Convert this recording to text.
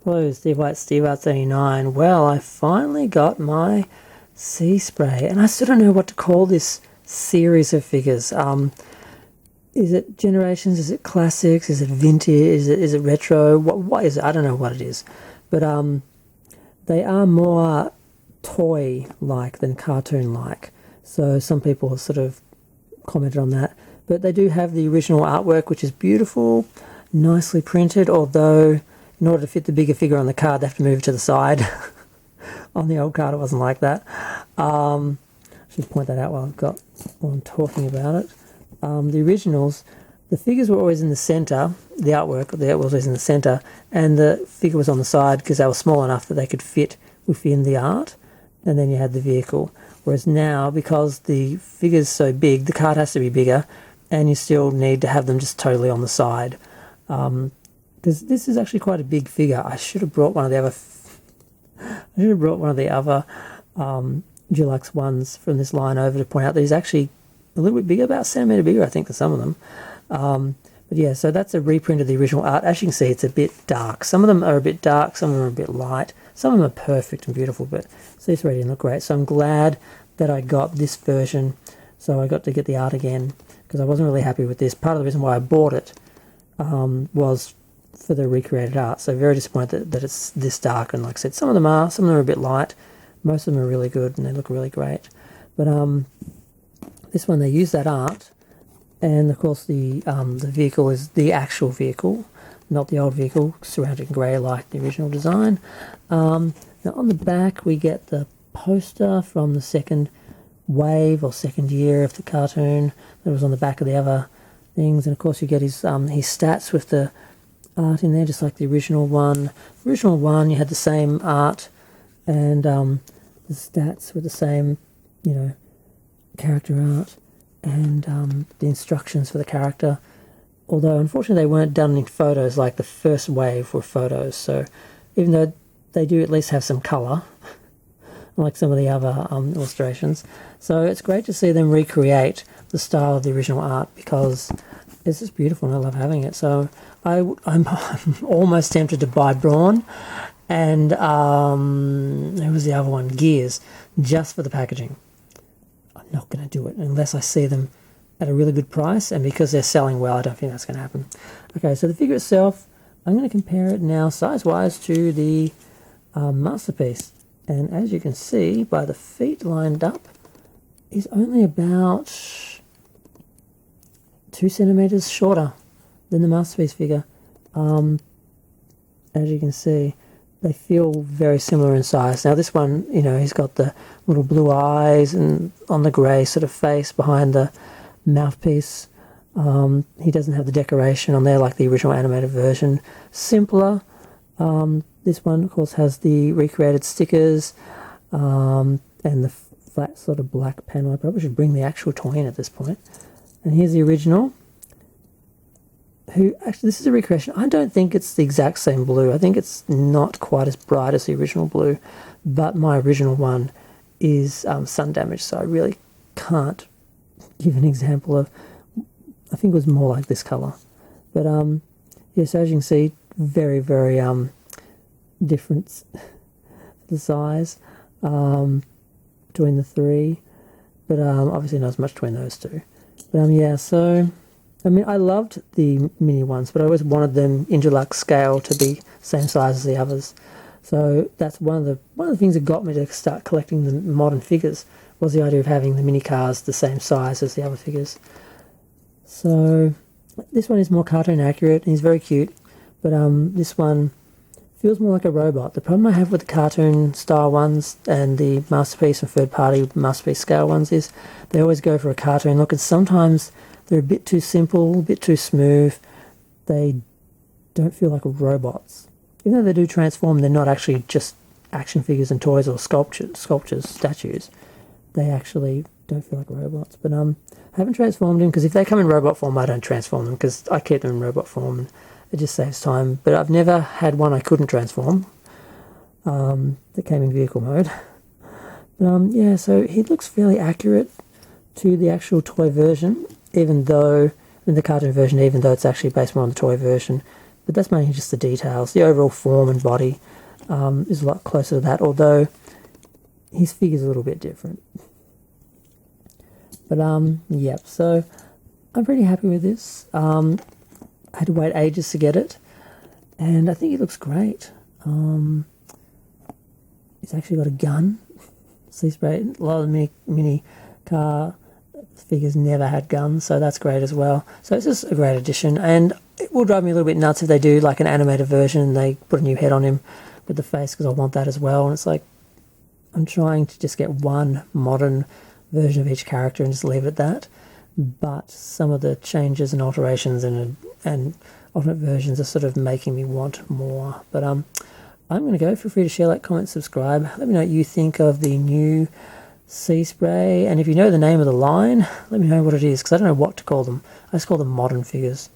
Hello, Steve White, Steve Arts 89. Well, I finally got my Seaspray, and I still don't know what to call this series of figures. Is it Generations? Is it Classics? Is it Vintage? Is it Retro? What is it? I don't know what it is. But they are more toy-like than cartoon-like. So some people have sort of commented on that. But they do have the original artwork, which is beautiful, nicely printed, although in order to fit the bigger figure on the card, they have to move it to the side. On the old card, it wasn't like that. I should point that out while I'm talking about it. The originals, the figures were always in the center. The artwork was always in the center, and the figure was on the side because they were small enough that they could fit within the art. And then you had the vehicle. Whereas now, because the figure's so big, the card has to be bigger, and you still need to have them just totally on the side. Because this is actually quite a big figure. I should have brought one of the other deluxe ones from this line over to point out that he's actually a little bit bigger, about a centimetre bigger, I think, than some of them. But yeah, so that's a reprint of the original art. As you can see, it's a bit dark. Some of them are a bit dark, some of them are a bit light. Some of them are perfect and beautiful, but these already look great. So I'm glad that I got this version, so I got to get the art again, because I wasn't really happy with this. Part of the reason why I bought it was for the recreated art, so very disappointed that it's this dark. And like I said, some of them are a bit light, most of them are really good and they look really great. But this one, they use that art, and of course the vehicle is the actual vehicle, not the old vehicle surrounded in grey like the original design. Now on the back we get the poster from the second wave or second year of the cartoon that was on the back of the other things, and of course you get his stats with the art in there, just like the original one. The original one, you had the same art, and the stats were the same, character art, and the instructions for the character. Although, unfortunately, they weren't done in photos like the first wave were photos, so even though they do at least have some colour, like some of the other illustrations. So it's great to see them recreate the style of the original art, because it's just beautiful and I love having it. So I'm almost tempted to buy Brawn and who was the other one? Gears, just for the packaging. I'm not going to do it unless I see them at a really good price, and because they're selling well, I don't think that's going to happen. Okay, so the figure itself, I'm going to compare it now size-wise to the Masterpiece. And as you can see by the feet lined up, he's only about 2 centimeters shorter than the Masterpiece figure. As you can see, they feel very similar in size. Now this one, he's got the little blue eyes and on the grey sort of face behind the mouthpiece. He doesn't have the decoration on there like the original animated version. Simpler. This one, of course, has the recreated stickers and the flat sort of black panel. I probably should bring the actual toy in at this point. And here's the original. Actually, this is a recreation. I don't think it's the exact same blue. I think it's not quite as bright as the original blue, but my original one is sun damaged, so I really can't give an example of. I think it was more like this colour. But yes, as you can see, very, very different the size between the three, but obviously not as much between those two. But yeah, so I loved the mini ones, but I always wanted them in deluxe scale to be same size as the others. So that's one of the things that got me to start collecting the modern figures, was the idea of having the mini cars the same size as the other figures. So this one is more cartoon accurate and he's very cute, but this one feels more like a robot. The problem I have with the cartoon style ones and the Masterpiece and third party Masterpiece scale ones is they always go for a cartoon look, and sometimes they're a bit too simple, a bit too smooth. They don't feel like robots. Even though they do transform, they're not actually just action figures and toys or sculptures, statues. They actually don't feel like robots. But I haven't transformed them, because if they come in robot form, I don't transform them, because I keep them in robot form and it just saves time. But I've never had one I couldn't transform that came in vehicle mode. But yeah, so he looks fairly accurate to the actual toy version, even though in the cartoon version, even though it's actually based more on the toy version. but that's mainly just the details. The overall form and body is a lot closer to that, although his figure's a little bit different. But yep, so I'm pretty happy with this. I had to wait ages to get it, and I think it looks great. It's actually got a gun. Seaspray, a lot of the mini car figures never had guns, so that's great as well. So it's just a great addition, and it will drive me a little bit nuts if they do like an animated version and they put a new head on him with the face, because I want that as well. And it's like, I'm trying to just get one modern version of each character and just leave it at that. But some of the changes and alterations and alternate versions are sort of making me want more. But I'm going to go. Feel free to share, like, comment, subscribe. Let me know what you think of the new Seaspray, and if you know the name of the line, let me know what it is, because I don't know what to call them. I just call them modern figures.